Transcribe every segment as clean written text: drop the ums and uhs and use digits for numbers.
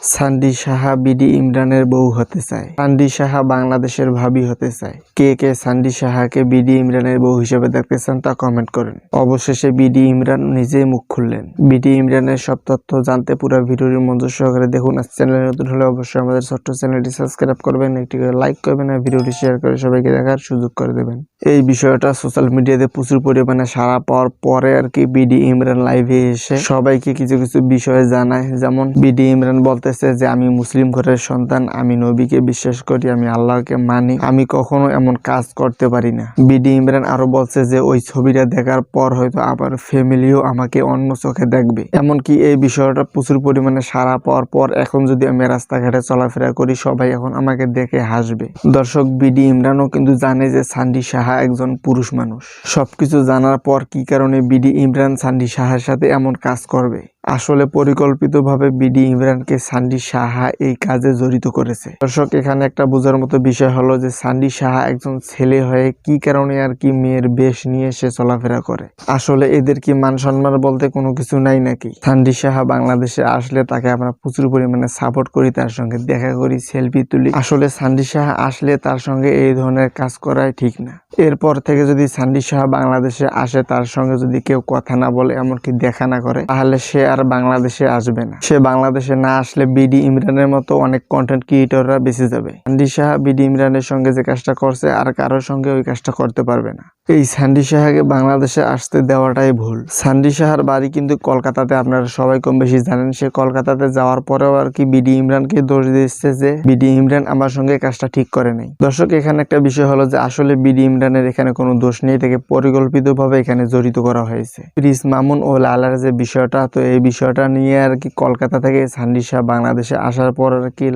সান্ডি Saha BD ইমরানের বউ হতে চায়। সান্ডি সাহা বাংলাদেশের ভাবি হতে চায়। কে কে সান্ডি সাহাকে বিডি ইমরানের বউ হিসেবে দেখতে চান তা কমেন্ট করেন। অবশেষে বিডি ইমরান নিজেই মুখ খুললেন। বিডি ইমরানের সব তথ্য জানতে পুরো ভিডিওটি মনোযোগ সহকারে দেখুন। আর চ্যানেলে নতুন হলে অবশ্যই আমাদের ছোট্ট চ্যানেলটি সাবস্ক্রাইব করবেন, একটি করে লাইক করবেন আর ভিডিওটি শেয়ার করে সবাইকে দেখার সুযোগ করে দেবেন। এই বিষয়টা সোশ্যাল মিডিয়াতে প্রচুর পরিমাণে সাড়া পাওয়ার পরে বিডি ইমরান লাইভে এসে সবাইকে কিছু কিছু বিষয়ে জানায়। যেমন বিডি ইমরান বলতেছে যে আমি মুসলিম ঘরের সন্তান, আমি নবীকে বিশ্বাস করি, আমি আল্লাহকে মানি, আমি কখনো এমন কাজ করতে পারি না। বিডি ইমরান আরো বলছে যে ওই ছবিটা দেখার পর হয়তো আমার ফ্যামিলিও আমাকে অন্য চোখে দেখবে। এমনকি এই বিষয়টা প্রচুর পরিমাণে সাড়া পাওয়ার পর এখন যদি আমি রাস্তাঘাটে চলাফেরা করি সবাই এখন আমাকে দেখে হাসবে। দর্শক, বিডি ইমরানও কিন্তু জানে যে সান্ডি সাহা একজন পুরুষ মানুষ। সবকিছু জানার পর কি কারণে বিডি ইমরান সান্ডি সাহার সাথে এমন কাজ করবে? আসলে পরিকল্পিতভাবে বিডি ইমরানকে সান্ডি সাহা এই কাজে জড়িত করেছে। দর্শক, এখানে একটা বোঝার মতো বিষয় হলো যে সান্ডি সাহা একজন ছেলে হয়ে কি কারণে মেয়ের বেশ নিয়ে সে চলাফেরা করে। আসলে এদের কি মান সম্মান বলতে কোনো কিছু নাই নাকি? সান্ডি সাহা বাংলাদেশে আসলে তাকে আমরা প্রচুর পরিমাণে সাপোর্ট করি, তার সঙ্গে দেখা করি, সেলফি তুলি। আসলে সান্ডি সাহা আসলে তার সঙ্গে এই ধরনের কাজ করাই ঠিক না। এরপর থেকে যদি সান্ডি সাহা বাংলাদেশে আসে, তার সঙ্গে যদি কেউ কথা না বলে, এমনকি দেখা না করে, তাহলে সে আর বাংলাদেশে আসবে না। সে বাংলাদেশে না আসলে বিডি ইমরানের মতো অনেক কন্টেন্ট ক্রিয়েটররা বেঁচে যাবে। সান্ডি সাহা বিডি ইমরানের সঙ্গে যে কাজটা করছে আর কারোর সঙ্গে ওই কাজটা করতে পারবে না। এই সান্ডি সাহাকে বাংলাদেশে আসতে দেওয়াটাই ভুল। সান্ডি সাহার বাড়ি কিন্তু কলকাতাতে, আপনারা সবাই কম বেশি জানেন। সে কলকাতাতে যাওয়ার পরেও বিডি ইমরানকে দোষ দিচ্ছে যে বিডি ইমরান আমার সঙ্গে কাজটা ঠিক করে নাই। দর্শক, এখানে একটা বিষয় হলো যে আসলে বিডি ইমরানের এখানে কোনো দোষ নেই, তাকে পরিকল্পিতভাবে এখানে জড়িত করা হয়েছে। প্রিন্স মামুন ও লালার যে বিষয়টা, তো এই বিষয়টা নিয়ে কলকাতা থেকে সান্ডি সাহা বাংলাদেশে আসার পর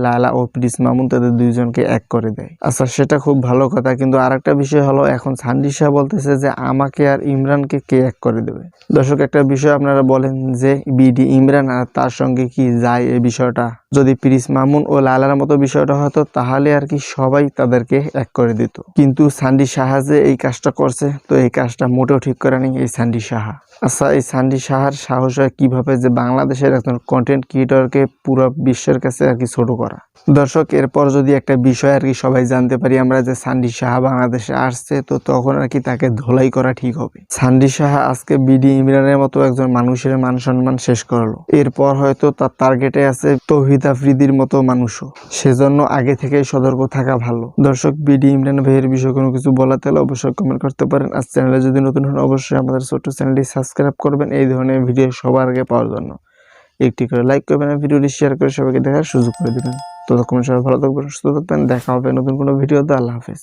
লালা ও প্রিন্স মামুন তাদের দুইজনকে এক করে দেয়। আচ্ছা, সেটা খুব ভালো কথা, কিন্তু আরেকটা বিষয় হলো এখন সান্ডি সাহা বলতেছে যে আমাকে আর ইমরানকে কে এক করে দেবে। দর্শক, একটা বিষয় আপনারা বলেন যে বিডি ইমরান আর তার সঙ্গে কি যায় এই বিষয়টা? যদি প্রিন্স মামুন ও লালার মতো বিষয়টা হতো তাহলে সবাই তাদেরকে এক করে দিত। কিন্তু সান্ডি সাহা যে এই কাজটা করছে, তো এই কাজটা মোটেও ঠিক করে নেই এই সান্ডি সাহা। আচ্ছা, এই সান্ডি সাহার সাহস হয় কিভাবে যে বাংলাদেশের একজন কন্টেন্ট ক্রিয়েটরকে পুরো বিশ্বের কাছে ছোট করা? দর্শক, এরপর যদি একটা বিষয় সবাই জানতে পারি আমরা যে সান্ডি সাহা বাংলাদেশে আসছে, তো তখন তাকে ধোলাই করা ঠিক হবে। সান্ডি সাহা আজকে বিডি ইমরানের মতো একজন মানুষের মান সম্মান শেষ করলো, এরপর হয়তো তার টার্গেটে আছে তৌহিদ আফ্রিদির মতো মানুষও। সেজন্য আগে থেকেই সতর্ক থাকা ভালো। দর্শক, বিডি ইমরান ভাইয়ের বিষয়ে কোনো কিছু বলাতে হলে অবশ্যই কমেন্ট করতে পারেন। আর চ্যানেলে যদি নতুন হন অবশ্যই আমাদের ছোট্ট চ্যানেলটি সাবস্ক্রাইব করবেন এই ধরনের ভিডিও সবার আগে পাওয়ার জন্য। একটি করে লাইক করবেন আর ভিডিওটি শেয়ার করে সবাইকে দেখার সুযোগ করে দিবেন। ততক্ষণ সবাই ভালো থাকবেন, সুস্থ থাকবেন। দেখা হবে নতুন কোনো ভিডিওতে। আল্লাহ হাফেজ।